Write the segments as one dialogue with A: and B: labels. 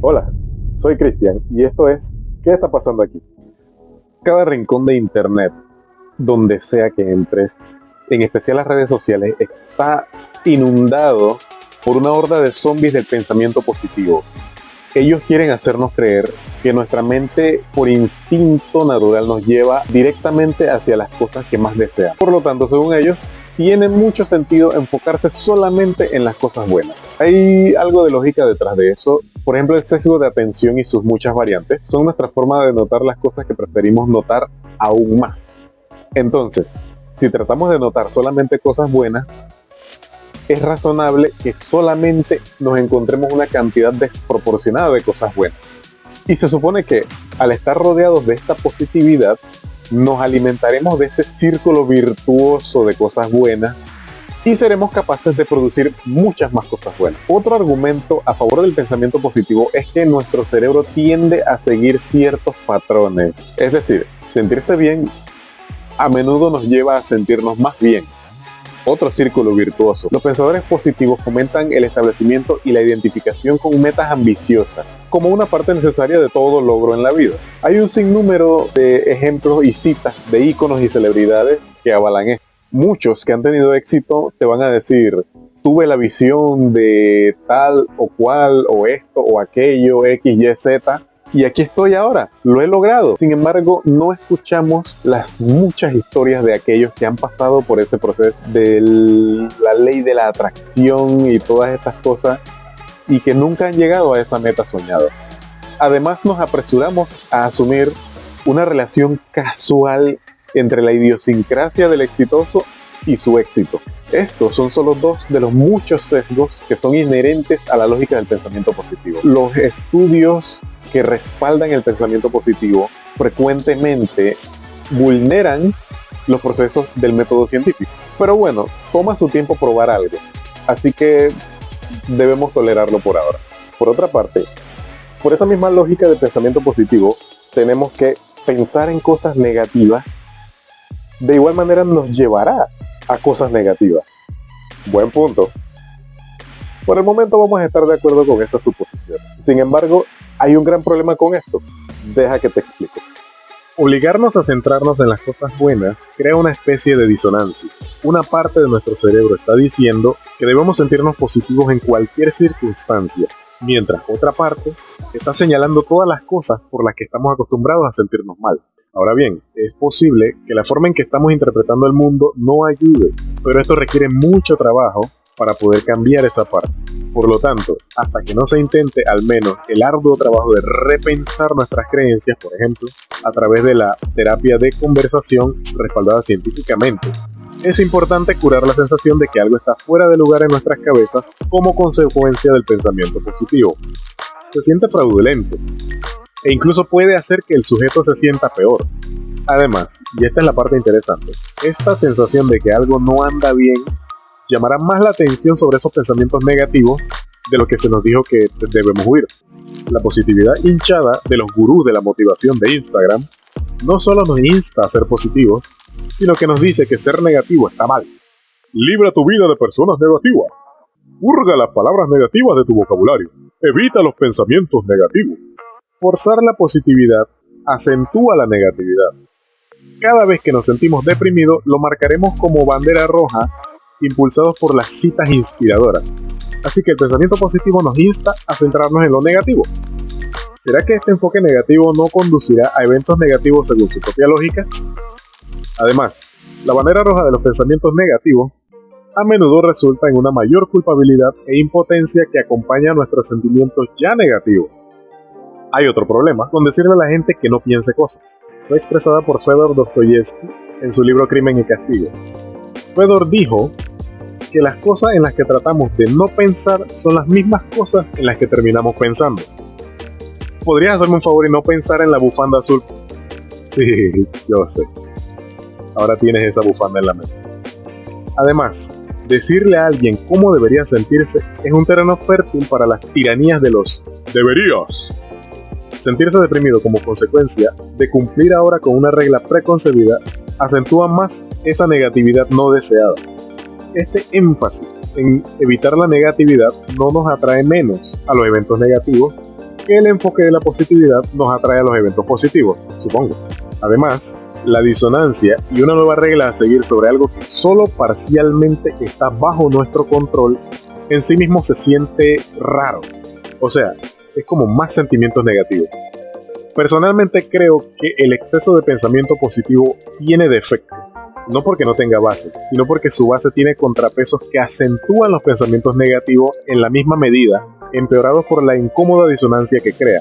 A: Hola, soy Cristian y esto es ¿Qué está pasando aquí? Cada rincón de internet, donde sea que entres, en especial las redes sociales, está inundado por una horda de zombies del pensamiento positivo. Ellos quieren hacernos creer que nuestra mente por instinto natural nos lleva directamente hacia las cosas que más deseamos. Por lo tanto, según ellos, tiene mucho sentido enfocarse solamente en las cosas buenas. Hay algo de lógica detrás de eso. Por ejemplo, el sesgo de atención y sus muchas variantes son nuestra forma de notar las cosas que preferimos notar aún más. Entonces, si tratamos de notar solamente cosas buenas, es razonable que solamente nos encontremos una cantidad desproporcionada de cosas buenas. Y se supone que al estar rodeados de esta positividad, nos alimentaremos de este círculo virtuoso de cosas buenas y seremos capaces de producir muchas más cosas buenas. Otro argumento a favor del pensamiento positivo es que nuestro cerebro tiende a seguir ciertos patrones. Es decir, sentirse bien a menudo nos lleva a sentirnos más bien. Otro círculo virtuoso. Los pensadores positivos fomentan el establecimiento y la identificación con metas ambiciosas, como una parte necesaria de todo logro en la vida. Hay un sinnúmero de ejemplos y citas de íconos y celebridades que avalan esto. Muchos que han tenido éxito te van a decir: tuve la visión de tal o cual o esto o aquello, X, Y, Z, y aquí estoy ahora, lo he logrado. Sin embargo, no escuchamos las muchas historias de aquellos que han pasado por ese proceso de la ley de la atracción y todas estas cosas y que nunca han llegado a esa meta soñada. Además, nos apresuramos a asumir una relación casual entre la idiosincrasia del exitoso y su éxito. Estos son solo dos de los muchos sesgos que son inherentes a la lógica del pensamiento positivo. Los estudios que respaldan el pensamiento positivo frecuentemente vulneran los procesos del método científico. Pero bueno, toma su tiempo probar algo, así que debemos tolerarlo por ahora. Por otra parte, por esa misma lógica del pensamiento positivo, tenemos que pensar en cosas negativas, de igual manera nos llevará a cosas negativas. Buen punto. Por el momento vamos a estar de acuerdo con esta suposición. Sin embargo, hay un gran problema con esto. Deja que te explico. Obligarnos a centrarnos en las cosas buenas crea una especie de disonancia. Una parte de nuestro cerebro está diciendo que debemos sentirnos positivos en cualquier circunstancia, mientras otra parte está señalando todas las cosas por las que estamos acostumbrados a sentirnos mal. Ahora bien, es posible que la forma en que estamos interpretando el mundo no ayude, pero esto requiere mucho trabajo para poder cambiar esa parte. Por lo tanto, hasta que no se intente al menos el arduo trabajo de repensar nuestras creencias, por ejemplo, a través de la terapia de conversación respaldada científicamente, es importante curar la sensación de que algo está fuera de lugar en nuestras cabezas como consecuencia del pensamiento positivo. Se siente fraudulento e incluso puede hacer que el sujeto se sienta peor. Además, y esta es la parte interesante, esta sensación de que algo no anda bien llamará más la atención sobre esos pensamientos negativos de lo que se nos dijo que debemos huir. La positividad hinchada de los gurús de la motivación de Instagram no solo nos insta a ser positivos, sino que nos dice que ser negativo está mal. Libra tu vida de personas negativas. Purga las palabras negativas de tu vocabulario. Evita los pensamientos negativos. Forzar la positividad acentúa la negatividad. Cada vez que nos sentimos deprimidos, lo marcaremos como bandera roja, impulsados por las citas inspiradoras. Así que el pensamiento positivo nos insta a centrarnos en lo negativo. ¿Será que este enfoque negativo no conducirá a eventos negativos según su propia lógica? Además, la bandera roja de los pensamientos negativos a menudo resulta en una mayor culpabilidad e impotencia que acompaña a nuestros sentimientos ya negativos. Hay otro problema con decirle a la gente que no piense cosas. Fue expresada por Fedor Dostoyevsky en su libro Crimen y Castigo. Fedor dijo que las cosas en las que tratamos de no pensar son las mismas cosas en las que terminamos pensando. ¿Podrías hacerme un favor y no pensar en la bufanda azul? Sí, yo sé. Ahora tienes esa bufanda en la mente. Además, decirle a alguien cómo debería sentirse es un terreno fértil para las tiranías de los deberías. Sentirse deprimido como consecuencia de cumplir ahora con una regla preconcebida acentúa más esa negatividad no deseada. Este énfasis en evitar la negatividad no nos atrae menos a los eventos negativos, que el enfoque de la positividad nos atrae a los eventos positivos, supongo. Además, la disonancia y una nueva regla a seguir sobre algo que solo parcialmente está bajo nuestro control en sí mismo se siente raro. O sea, es como más sentimientos negativos. Personalmente creo que el exceso de pensamiento positivo tiene defecto. No porque no tenga base, sino porque su base tiene contrapesos que acentúan los pensamientos negativos en la misma medida, empeorados por la incómoda disonancia que crea.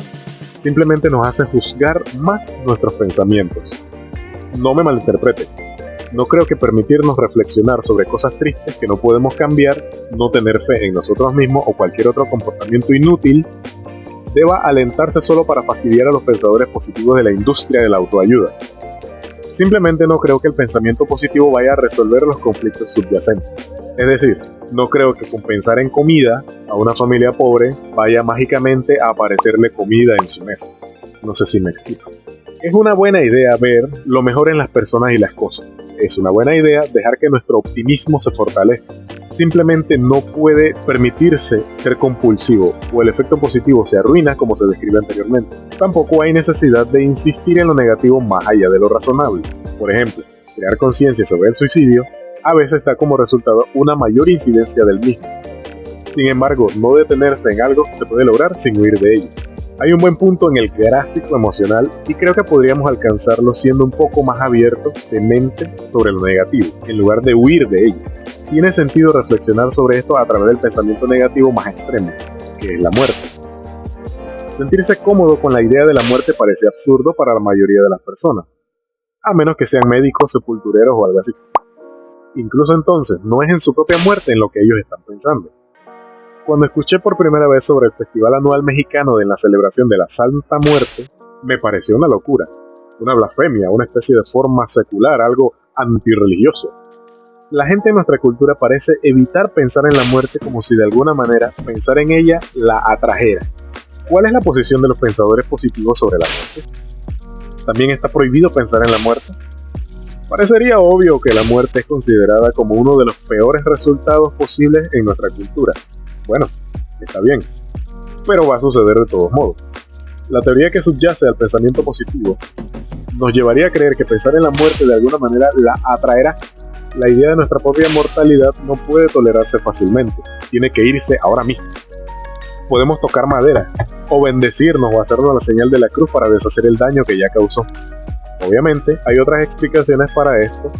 A: Simplemente nos hace juzgar más nuestros pensamientos. No me malinterprete. No creo que permitirnos reflexionar sobre cosas tristes que no podemos cambiar, no tener fe en nosotros mismos o cualquier otro comportamiento inútil deba alentarse solo para fastidiar a los pensadores positivos de la industria de la autoayuda. Simplemente no creo que el pensamiento positivo vaya a resolver los conflictos subyacentes. Es decir, no creo que con pensar en comida a una familia pobre vaya mágicamente a aparecerle comida en su mesa. No sé si me explico. Es una buena idea ver lo mejor en las personas y las cosas. Es una buena idea dejar que nuestro optimismo se fortalezca. Simplemente no puede permitirse ser compulsivo o el efecto positivo se arruina como se describe anteriormente. Tampoco hay necesidad de insistir en lo negativo más allá de lo razonable. Por ejemplo, crear conciencia sobre el suicidio a veces da como resultado una mayor incidencia del mismo. Sin embargo, no detenerse en algo se puede lograr sin huir de ello. Hay un buen punto en el gráfico emocional y creo que podríamos alcanzarlo siendo un poco más abiertos de mente sobre lo negativo, en lugar de huir de ello. Tiene sentido reflexionar sobre esto a través del pensamiento negativo más extremo, que es la muerte. Sentirse cómodo con la idea de la muerte parece absurdo para la mayoría de las personas, a menos que sean médicos, sepultureros o algo así. Incluso entonces, no es en su propia muerte en lo que ellos están pensando. Cuando escuché por primera vez sobre el Festival Anual Mexicano de la celebración de la Santa Muerte, me pareció una locura, una blasfemia, una especie de forma secular, algo antirreligioso. La gente en nuestra cultura parece evitar pensar en la muerte como si de alguna manera pensar en ella la atrajera. ¿Cuál es la posición de los pensadores positivos sobre la muerte? ¿También está prohibido pensar en la muerte? Parecería obvio que la muerte es considerada como uno de los peores resultados posibles en nuestra cultura. Bueno, está bien, pero va a suceder de todos modos. La teoría que subyace al pensamiento positivo nos llevaría a creer que pensar en la muerte de alguna manera la atraerá. La idea de nuestra propia mortalidad no puede tolerarse fácilmente, tiene que irse ahora mismo. Podemos tocar madera, o bendecirnos o hacernos la señal de la cruz para deshacer el daño que ya causó. Obviamente, hay otras explicaciones para esto,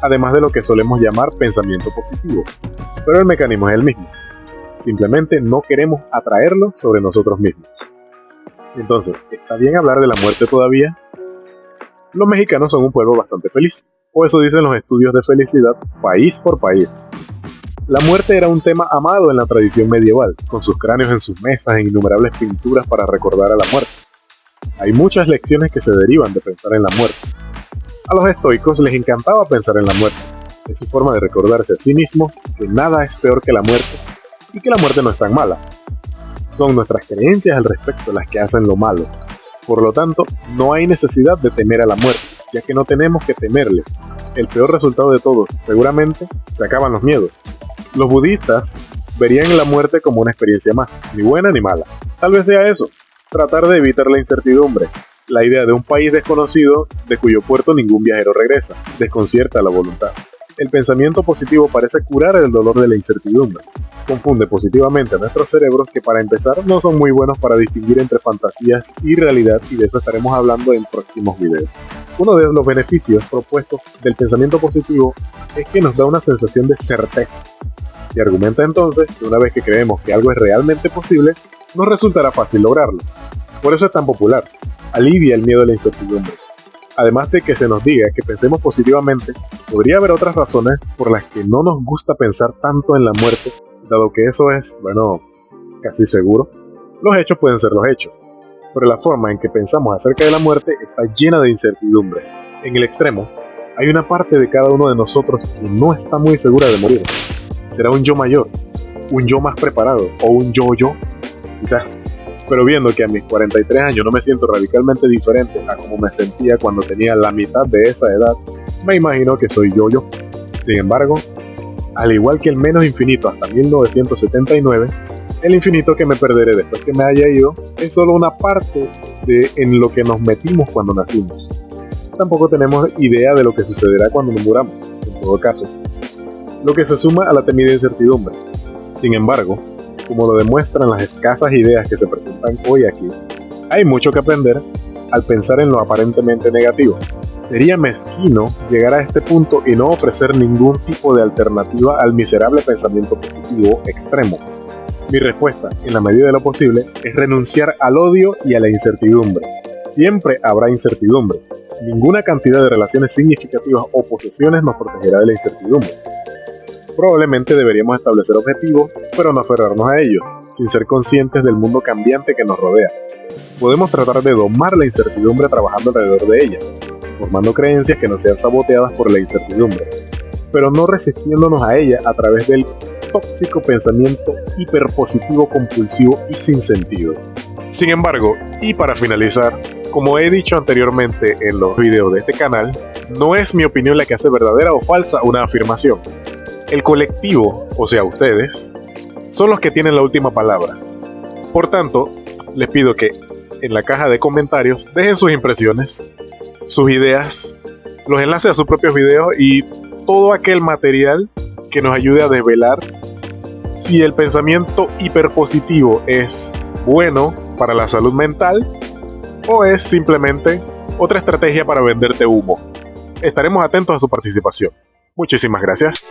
A: además de lo que solemos llamar pensamiento positivo, pero el mecanismo es el mismo. Simplemente no queremos atraerlo sobre nosotros mismos. Entonces, ¿está bien hablar de la muerte todavía? Los mexicanos son un pueblo bastante feliz, o eso dicen los estudios de felicidad país por país. La muerte era un tema amado en la tradición medieval, con sus cráneos en sus mesas e innumerables pinturas para recordar a la muerte. Hay muchas lecciones que se derivan de pensar en la muerte. A los estoicos les encantaba pensar en la muerte. Es su forma de recordarse a sí mismos que nada es peor que la muerte y que la muerte no es tan mala. Son nuestras creencias al respecto las que hacen lo malo. Por lo tanto, no hay necesidad de temer a la muerte, ya que no tenemos que temerle. El peor resultado de todo, seguramente, se acaban los miedos. Los budistas verían la muerte como una experiencia más, ni buena ni mala. Tal vez sea eso, tratar de evitar la incertidumbre. La idea de un país desconocido de cuyo puerto ningún viajero regresa, desconcierta la voluntad. El pensamiento positivo parece curar el dolor de la incertidumbre. Confunde positivamente a nuestros cerebros que para empezar no son muy buenos para distinguir entre fantasías y realidad, y de eso estaremos hablando en próximos videos. Uno de los beneficios propuestos del pensamiento positivo es que nos da una sensación de certeza. Se argumenta entonces que una vez que creemos que algo es realmente posible, nos resultará fácil lograrlo. Por eso es tan popular. Alivia el miedo a la incertidumbre. Además de que se nos diga que pensemos positivamente, podría haber otras razones por las que no nos gusta pensar tanto en la muerte, dado que eso es, casi seguro. Los hechos pueden ser los hechos, pero la forma en que pensamos acerca de la muerte está llena de incertidumbre. En el extremo, hay una parte de cada uno de nosotros que no está muy segura de morir. ¿Será un yo mayor? ¿Un yo más preparado? ¿O un yo-yo? Quizás. Pero viendo que a mis 43 años no me siento radicalmente diferente a como me sentía cuando tenía la mitad de esa edad, me imagino que soy yo-yo. Sin embargo, al igual que el menos infinito hasta 1979, El infinito que me perderé después que me haya ido es solo una parte de en lo que nos metimos cuando nacimos. Tampoco tenemos idea de lo que sucederá cuando nos muramos, en todo caso, lo que se suma a la temida incertidumbre. Sin embargo, como lo demuestran las escasas ideas que se presentan hoy aquí, hay mucho que aprender al pensar en lo aparentemente negativo. Sería mezquino llegar a este punto y no ofrecer ningún tipo de alternativa al miserable pensamiento positivo extremo. Mi respuesta, en la medida de lo posible, es renunciar al odio y a la incertidumbre. Siempre habrá incertidumbre. Ninguna cantidad de relaciones significativas o posesiones nos protegerá de la incertidumbre. Probablemente deberíamos establecer objetivos, pero no aferrarnos a ellos, sin ser conscientes del mundo cambiante que nos rodea. Podemos tratar de domar la incertidumbre trabajando alrededor de ella, formando creencias que no sean saboteadas por la incertidumbre, pero no resistiéndonos a ella a través del tóxico pensamiento hiperpositivo compulsivo y sin sentido. Sin embargo, y para finalizar, como he dicho anteriormente en los videos de este canal, no es mi opinión la que hace verdadera o falsa una afirmación. El colectivo, o sea ustedes, son los que tienen la última palabra. Por tanto, les pido que en la caja de comentarios dejen sus impresiones, sus ideas, los enlaces a sus propios videos y todo aquel material que nos ayude a desvelar si el pensamiento hiperpositivo es bueno para la salud mental o es simplemente otra estrategia para venderte humo. Estaremos atentos a su participación. Muchísimas gracias.